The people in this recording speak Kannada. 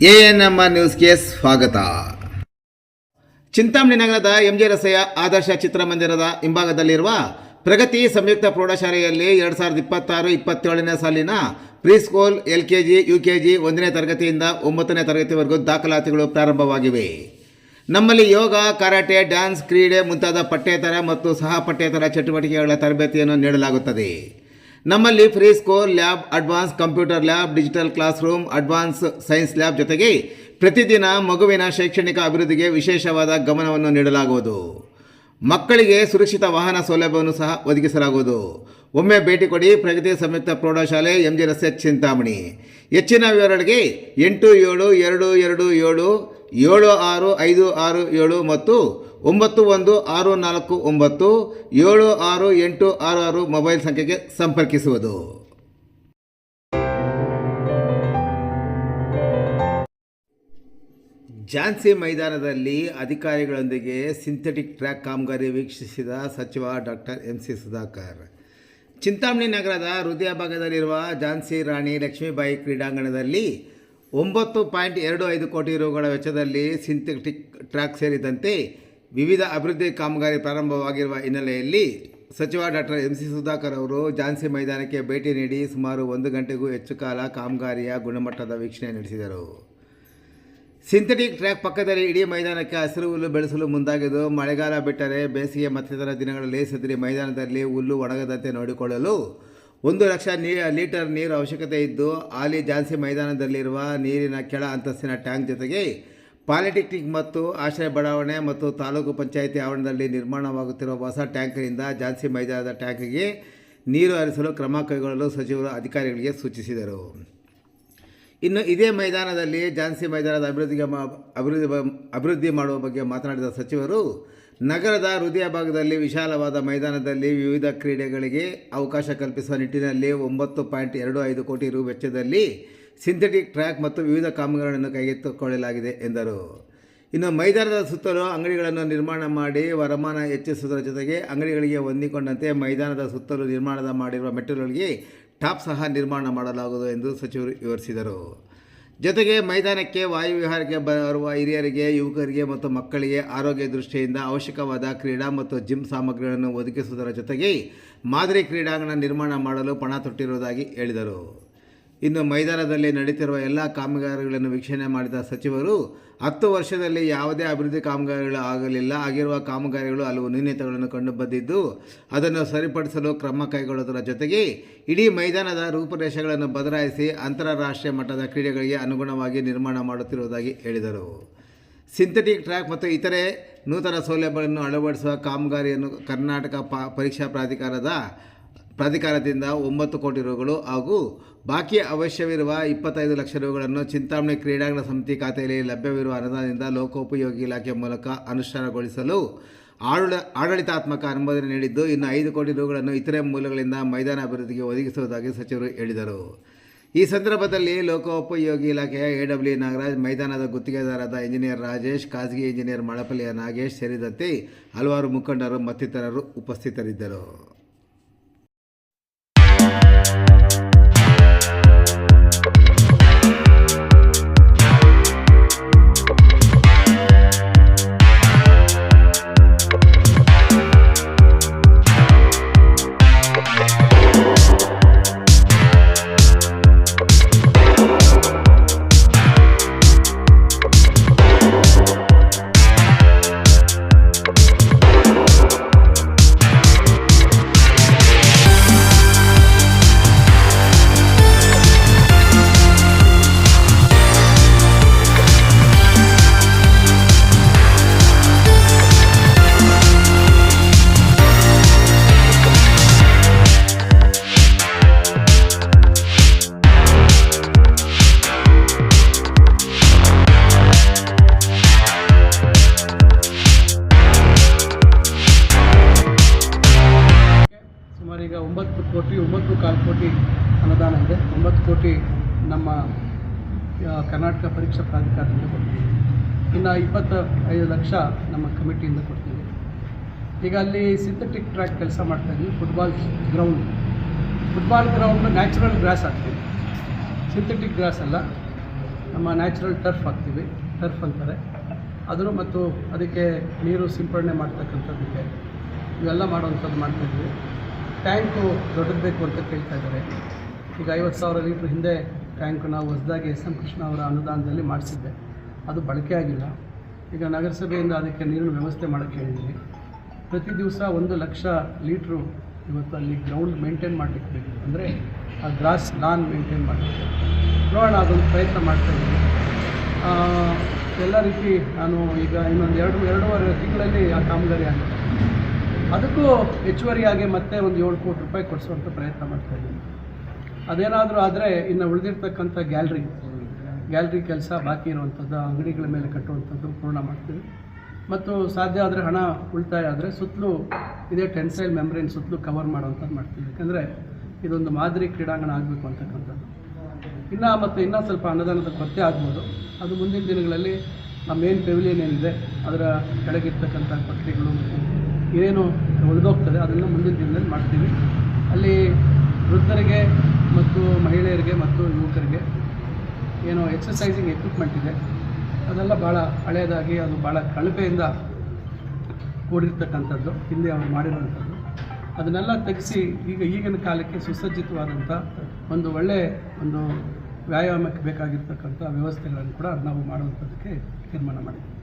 ANMR ನ್ಯೂಸ್ಗೆ ಸ್ವಾಗತ. ಚಿಂತಾಮಣಿ ನಗರದ MJ ರಸ್ತೆಯ ಆದರ್ಶ ಚಿತ್ರಮಂದಿರದ ಹಿಂಭಾಗದಲ್ಲಿರುವ ಪ್ರಗತಿ ಸಂಯುಕ್ತ ಪ್ರೌಢಶಾಲೆಯಲ್ಲಿ 2026-27ನೇ ಸಾಲಿನ ಪ್ರೀಸ್ಕೂಲ್ LKG UKG 1ನೇ ತರಗತಿಯಿಂದ 9ನೇ ತರಗತಿವರೆಗೂ ದಾಖಲಾತಿಗಳು ಪ್ರಾರಂಭವಾಗಿವೆ. ನಮ್ಮಲ್ಲಿ ಯೋಗ, ಕರಾಟೆ, ಡ್ಯಾನ್ಸ್, ಕ್ರೀಡೆ ಮುಂತಾದ ಪಠ್ಯೇತರ ಮತ್ತು ಸಹ ಪಠ್ಯೇತರ ಚಟುವಟಿಕೆಗಳ ತರಬೇತಿಯನ್ನು ನೀಡಲಾಗುತ್ತದೆ. ನಮ್ಮಲ್ಲಿ free school lab, advance computer lab, digital class room, advance science lab ಜೊತೆಗೆ ಪ್ರತಿದಿನ ಮಗುವಿನ ಶೈಕ್ಷಣಿಕ ಅಭಿವೃದ್ಧಿಗೆ ವಿಶೇಷವಾದ ಗಮನವನ್ನು ನೀಡಲಾಗುವುದು. ಮಕ್ಕಳಿಗೆ ಸುರಕ್ಷಿತ ವಾಹನ ಸೌಲಭ್ಯವನ್ನು ಸಹ ಒದಗಿಸಲಾಗುವುದು. ಒಮ್ಮೆ ಭೇಟಿ ಕೊಡಿ. ಪ್ರಗತಿ ಸಂಯುಕ್ತ ಪ್ರೌಢಶಾಲೆ, MJ ರಸ್ತೆ, ಚಿಂತಾಮಣಿ. ಹೆಚ್ಚಿನ ವಿವರಗಳಿಗೆ 8772776567 ಮತ್ತು 9164976866 ಮೊಬೈಲ್ ಸಂಖ್ಯೆಗೆ ಸಂಪರ್ಕಿಸುವುದು. ಝಾನ್ಸಿ ಮೈದಾನದಲ್ಲಿ ಅಧಿಕಾರಿಗಳೊಂದಿಗೆ ಸಿಂಥೆಟಿಕ್ ಟ್ರ್ಯಾಕ್ ಕಾಮಗಾರಿ ವೀಕ್ಷಿಸಿದ ಸಚಿವ ಡಾಕ್ಟರ್ MC ಸುಧಾಕರ್. ಚಿಂತಾಮಣಿ ನಗರದ ಹೃದಯ ಭಾಗದಲ್ಲಿರುವ ಝಾನ್ಸಿ ರಾಣಿ ಲಕ್ಷ್ಮೀಬಾಯಿ ಕ್ರೀಡಾಂಗಣದಲ್ಲಿ 9.25 ಕೋಟಿ ರುಗಳ ವೆಚ್ಚದಲ್ಲಿ ಸಿಂಥೆಟಿಕ್ ಟ್ರ್ಯಾಕ್ ಸೇರಿದಂತೆ ವಿವಿಧ ಅಭಿವೃದ್ಧಿ ಕಾಮಗಾರಿ ಪ್ರಾರಂಭವಾಗಿರುವ ಹಿನ್ನೆಲೆಯಲ್ಲಿ ಸಚಿವ ಡಾಕ್ಟರ್ MC ಸುಧಾಕರ್ ಅವರು ಝಾನ್ಸಿ ಮೈದಾನಕ್ಕೆ ಭೇಟಿ ನೀಡಿ ಸುಮಾರು 1 ಗಂಟೆಗೂ ಹೆಚ್ಚು ಕಾಲ ಕಾಮಗಾರಿಯ ಗುಣಮಟ್ಟದ ವೀಕ್ಷಣೆ ನಡೆಸಿದರು. ಸಿಂಥೆಟಿಕ್ ಟ್ರ್ಯಾಕ್ ಪಕ್ಕದಲ್ಲಿ ಇಡೀ ಮೈದಾನಕ್ಕೆ ಹಸಿರು ಹುಲ್ಲು ಬೆಳೆಸಲು ಮುಂದಾಗಿದ್ದು, ಮಳೆಗಾಲ ಬಿಟ್ಟರೆ ಬೇಸಿಗೆ ಮತ್ತಿತರ ದಿನಗಳಲ್ಲಿ ಸದರಿ ಮೈದಾನದಲ್ಲಿ ಹುಲ್ಲು ಒಣಗದಂತೆ ನೋಡಿಕೊಳ್ಳಲು 1 ಲಕ್ಷ ಲೀಟರ್ ನೀರು ಅವಶ್ಯಕತೆ ಇದ್ದು, ಹಾಲಿ ಝಾನ್ಸಿ ಮೈದಾನದಲ್ಲಿರುವ ನೀರಿನ ಕೆಳ ಅಂತಸ್ತಿನ ಟ್ಯಾಂಕ್ ಜೊತೆಗೆ ಪಾಲಿಟೆಕ್ನಿಕ್ ಮತ್ತು ಆಶ್ರಯ ಬಡಾವಣೆ ಮತ್ತು ತಾಲೂಕು ಪಂಚಾಯಿತಿ ಆವರಣದಲ್ಲಿ ನಿರ್ಮಾಣವಾಗುತ್ತಿರುವ ಹೊಸ ಟ್ಯಾಂಕ್ನಿಂದ ಝಾನ್ಸಿ ಮೈದಾನದ ಟ್ಯಾಂಕ್ಗೆ ನೀರು ಹರಿಸಲು ಕ್ರಮ ಕೈಗೊಳ್ಳಲು ಸಚಿವರು ಅಧಿಕಾರಿಗಳಿಗೆ ಸೂಚಿಸಿದರು. ಇನ್ನು ಇದೇ ಮೈದಾನದಲ್ಲಿ ಝಾನ್ಸಿ ಮೈದಾನದ ಅಭಿವೃದ್ಧಿ ಮಾಡುವ ಬಗ್ಗೆ ಮಾತನಾಡಿದ ಸಚಿವರು, ನಗರದ ಹೃದಯ ಭಾಗದಲ್ಲಿ ವಿಶಾಲವಾದ ಮೈದಾನದಲ್ಲಿ ವಿವಿಧ ಕ್ರೀಡೆಗಳಿಗೆ ಅವಕಾಶ ಕಲ್ಪಿಸುವ ನಿಟ್ಟಿನಲ್ಲಿ 9.25 ಕೋಟಿ ರು ವೆಚ್ಚದಲ್ಲಿ ಸಿಂಥೆಟಿಕ್ ಟ್ರ್ಯಾಕ್ ಮತ್ತು ವಿವಿಧ ಕಾಮಗಾರಿಗಳನ್ನು ಕೈಗೆತ್ತಿಕೊಳ್ಳಲಾಗಿದೆ ಎಂದರು. ಇನ್ನು ಮೈದಾನದ ಸುತ್ತಲೂ ಅಂಗಡಿಗಳನ್ನು ನಿರ್ಮಾಣ ಮಾಡಿ ವರಮಾನ ಹೆಚ್ಚಿಸುವುದರ ಜೊತೆಗೆ ಅಂಗಡಿಗಳಿಗೆ ಹೊಂದಿಕೊಂಡಂತೆ ಮೈದಾನದ ಸುತ್ತಲೂ ನಿರ್ಮಾಣ ಮಾಡಿರುವ ಮೆಟ್ಟಿಲುಗಳಿಗೆ ಟಾಪ್ ಸಹ ನಿರ್ಮಾಣ ಮಾಡಲಾಗುವುದು ಎಂದು ಸಚಿವರು ವಿವರಿಸಿದರು. ಜೊತೆಗೆ ಮೈದಾನಕ್ಕೆ ವಾಯುವಿಹಾರಕ್ಕೆ ಬರುವ ಹಿರಿಯರಿಗೆ, ಯುವಕರಿಗೆ ಮತ್ತು ಮಕ್ಕಳಿಗೆ ಆರೋಗ್ಯ ದೃಷ್ಟಿಯಿಂದ ಅವಶ್ಯಕವಾದ ಕ್ರೀಡಾ ಮತ್ತು ಜಿಮ್ ಸಾಮಗ್ರಿಗಳನ್ನು ಒದಗಿಸುವುದರ ಜೊತೆಗೆ ಮಾದರಿ ಕ್ರೀಡಾಂಗಣ ನಿರ್ಮಾಣ ಮಾಡಲು ಪಣ ತೊಟ್ಟಿರುವುದಾಗಿ ಹೇಳಿದರು. ಇನ್ನು ಮೈದಾನದಲ್ಲಿ ನಡೆಯುತ್ತಿರುವ ಎಲ್ಲ ಕಾಮಗಾರಿಗಳನ್ನು ವೀಕ್ಷಣೆ ಮಾಡಿದ ಸಚಿವರು, 10 ವರ್ಷದಲ್ಲಿ ಯಾವುದೇ ಅಭಿವೃದ್ಧಿ ಕಾಮಗಾರಿಗಳು ಆಗಿರುವ ಕಾಮಗಾರಿಗಳು ಹಲವು ನ್ಯೂನತೆಗಳನ್ನು ಕಂಡುಬಂದಿದ್ದು, ಅದನ್ನು ಸರಿಪಡಿಸಲು ಕ್ರಮ ಕೈಗೊಳ್ಳುವುದರ ಜೊತೆಗೆ ಇಡೀ ಮೈದಾನದ ರೂಪುರೇಷೆಗಳನ್ನು ಬದಲಾಯಿಸಿ ಅಂತಾರಾಷ್ಟ್ರೀಯ ಮಟ್ಟದ ಕ್ರೀಡೆಗಳಿಗೆ ಅನುಗುಣವಾಗಿ ನಿರ್ಮಾಣ ಮಾಡುತ್ತಿರುವುದಾಗಿ ಹೇಳಿದರು. ಸಿಂಥೆಟಿಕ್ ಟ್ರ್ಯಾಕ್ ಮತ್ತು ಇತರೆ ನೂತನ ಸೌಲಭ್ಯಗಳನ್ನು ಅಳವಡಿಸುವ ಕಾಮಗಾರಿಯನ್ನು ಕರ್ನಾಟಕ ಪರೀಕ್ಷಾ ಪ್ರಾಧಿಕಾರದಿಂದ 9 ಕೋಟಿ ರುಗಳು ಹಾಗೂ ಬಾಕಿ ಅವಶ್ಯವಿರುವ 25 ಲಕ್ಷ ರುಗಳನ್ನು ಚಿಂತಾಮಣಿ ಕ್ರೀಡಾಂಗಣ ಸಮಿತಿ ಖಾತೆಯಲ್ಲಿ ಲಭ್ಯವಿರುವ ಅನುದಾನದಿಂದ ಲೋಕೋಪಯೋಗಿ ಇಲಾಖೆ ಮೂಲಕ ಅನುಷ್ಠಾನಗೊಳಿಸಲು ಆಡಳಿತಾತ್ಮಕ ಅನುಮೋದನೆ ನೀಡಿದ್ದು, ಇನ್ನು 5 ಕೋಟಿ ರುಗಳನ್ನು ಇತರೆ ಮೂಲಗಳಿಂದ ಮೈದಾನ ಅಭಿವೃದ್ಧಿಗೆ ಒದಗಿಸುವುದಾಗಿ ಸಚಿವರು ಹೇಳಿದರು. ಈ ಸಂದರ್ಭದಲ್ಲಿ ಲೋಕೋಪಯೋಗಿ ಇಲಾಖೆಯ AW ನಾಗರಾಜ್, ಮೈದಾನದ ಗುತ್ತಿಗೆದಾರರಾದ ಇಂಜಿನಿಯರ್ ರಾಜೇಶ್, ಖಾಸಗಿ ಇಂಜಿನಿಯರ್ ಮಳಪಲ್ಲಿಯ ನಾಗೇಶ್ ಸೇರಿದಂತೆ ಹಲವಾರು ಮುಖಂಡರು ಮತ್ತಿತರರು ಉಪಸ್ಥಿತರಿದ್ದರು. ಈಗ 9.25 ಕೋಟಿ ಅನುದಾನ ಇದೆ. 9 ಕೋಟಿ ನಮ್ಮ ಕರ್ನಾಟಕ ಪರೀಕ್ಷಾ ಪ್ರಾಧಿಕಾರದಿಂದ ಕೊಡ್ತೀವಿ. ಇನ್ನು 25 ಲಕ್ಷ ನಮ್ಮ ಕಮಿಟಿಯಿಂದ ಕೊಡ್ತೀವಿ. ಈಗ ಅಲ್ಲಿ ಸಿಂಥೆಟಿಕ್ ಟ್ರ್ಯಾಕ್ ಕೆಲಸ ಮಾಡ್ತಾಯಿದ್ವಿ. ಫುಟ್ಬಾಲ್ ಗ್ರೌಂಡ್ ನ್ಯಾಚುರಲ್ ಗ್ರಾಸ್ ಆಗ್ತೀವಿ, ಸಿಂಥೆಟಿಕ್ ಗ್ರಾಸ್ ಅಲ್ಲ. ನಮ್ಮ ನ್ಯಾಚುರಲ್ ಟರ್ಫ್ ಹಾಕ್ತೀವಿ, ಟರ್ಫ್ ಅಂತಾರೆ ಅದನ್ನು, ಮತ್ತು ಅದಕ್ಕೆ ನೀರು ಸಿಂಪಡಣೆ ಮಾಡ್ತಕ್ಕಂಥದ್ದಕ್ಕೆ ಇವೆಲ್ಲ ಮಾಡುವಂಥದ್ದು ಮಾಡ್ತಾಯಿದ್ವಿ. ಟ್ಯಾಂಕು ದೊಡ್ಡದು ಬೇಕು ಅಂತ ಕೇಳ್ತಾ ಇದ್ದಾರೆ. ಈಗ 50,000 ಲೀಟ್ರ್ ಹಿಂದೆ ಟ್ಯಾಂಕು ನಾವು ಹೊಸದಾಗಿ ಎಸ್ ಎಂ ಕೃಷ್ಣ ಅವರ ಅನುದಾನದಲ್ಲಿ ಮಾಡಿಸಿದ್ದೆ, ಅದು ಬಳಕೆ ಆಗಿಲ್ಲ. ಈಗ ನಗರಸಭೆಯಿಂದ ಅದಕ್ಕೆ ನೀರಿನ ವ್ಯವಸ್ಥೆ ಮಾಡೋಕ್ಕೆ ಹೇಳಿದ್ದೀವಿ. ಪ್ರತಿ ದಿವಸ 1,00,000 ಲೀಟ್ರು ಇವತ್ತು ಅಲ್ಲಿ ಗ್ರೌಂಡ್ ಮೇಂಟೈನ್ ಮಾಡಲಿಕ್ಕೆ ಬೇಕು, ಅಂದರೆ ಆ ಗ್ರಾಸ್ ಲಾನ್ ಮೇಂಟೈನ್ ಮಾಡಲಿಕ್ಕೆ ನೋಡೋಣ, ಅದೊಂದು ಪ್ರಯತ್ನ ಮಾಡ್ತಾಯಿದ್ದೀನಿ. ಎಲ್ಲ ರೀತಿ ನಾನು ಈಗ ಇನ್ನೊಂದು 2-2.5 ತಿಂಗಳಲ್ಲಿ ಆ ಕಾಮಗಾರಿ ಆಗುತ್ತೆ. ಅದಕ್ಕೂ ಹೆಚ್ಚುವರಿಯಾಗಿ ಮತ್ತೆ ಒಂದು 7 ಕೋಟಿ ರೂಪಾಯಿ ಕೊಡಿಸುವಂಥ ಪ್ರಯತ್ನ ಮಾಡ್ತಾಯಿದ್ದೀನಿ. ಅದೇನಾದರೂ ಆದರೆ ಇನ್ನು ಉಳಿದಿರ್ತಕ್ಕಂಥ ಗ್ಯಾಲ್ರಿ ಕೆಲಸ ಬಾಕಿ ಇರುವಂಥದ್ದು, ಅಂಗಡಿಗಳ ಮೇಲೆ ಕಟ್ಟುವಂಥದ್ದು ಪೂರ್ಣ ಮಾಡ್ತೀವಿ. ಮತ್ತು ಸಾಧ್ಯ ಆದರೆ ಹಣ ಉಳಿತಾಯ ಆದರೆ ಸುತ್ತಲೂ ಇದೇ ಟೆನ್ಸೈಲ್ ಮೆಂಬ್ರೇನ್ ಸುತ್ತಲೂ ಕವರ್ ಮಾಡೋವಂಥದ್ದು ಮಾಡ್ತೀವಿ. ಯಾಕೆಂದರೆ ಇದೊಂದು ಮಾದರಿ ಕ್ರೀಡಾಂಗಣ ಆಗಬೇಕು ಅಂತಕ್ಕಂಥದ್ದು. ಇನ್ನೂ ಸ್ವಲ್ಪ ಅನುದಾನದ ಕೊರತೆ ಆಗ್ಬೋದು. ಅದು ಮುಂದಿನ ದಿನಗಳಲ್ಲಿ ಆ ಮೇನ್ ಪೆವಿಲಿಯನ್ ಏನಿದೆ ಅದರ ಕೆಳಗಿರ್ತಕ್ಕಂಥ ಕೊಠಡಿಗಳು ಮತ್ತು ಏನೇನು ಉಳಿದೋಗ್ತದೆ ಅದನ್ನು ಮುಂದಿನ ದಿನದಲ್ಲಿ ಮಾಡ್ತೀವಿ. ಅಲ್ಲಿ ವೃದ್ಧರಿಗೆ ಮತ್ತು ಮಹಿಳೆಯರಿಗೆ ಮತ್ತು ಯುವಕರಿಗೆ ಏನು ಎಕ್ಸಸೈಸಿಂಗ್ ಎಕ್ವಿಪ್ಮೆಂಟ್ ಇದೆ ಅದೆಲ್ಲ ಭಾಳ ಹಳೆಯದಾಗಿ ಅದು ಭಾಳ ಕಳಪೆಯಿಂದ ಕೂಡಿರ್ತಕ್ಕಂಥದ್ದು, ಹಿಂದೆ ಅವರು ಮಾಡಿರುವಂಥದ್ದು. ಅದನ್ನೆಲ್ಲ ತೆಗೆಸಿ ಈಗಿನ ಕಾಲಕ್ಕೆ ಸುಸಜ್ಜಿತವಾದಂಥ ಒಂದು ಒಳ್ಳೆಯ ವ್ಯಾಯಾಮಕ್ಕೆ ಬೇಕಾಗಿರ್ತಕ್ಕಂಥ ವ್ಯವಸ್ಥೆಗಳನ್ನು ಕೂಡ ನಾವು ಮಾಡುವಂಥದ್ದಕ್ಕೆ ತೀರ್ಮಾನ ಮಾಡಿದ್ದೀವಿ.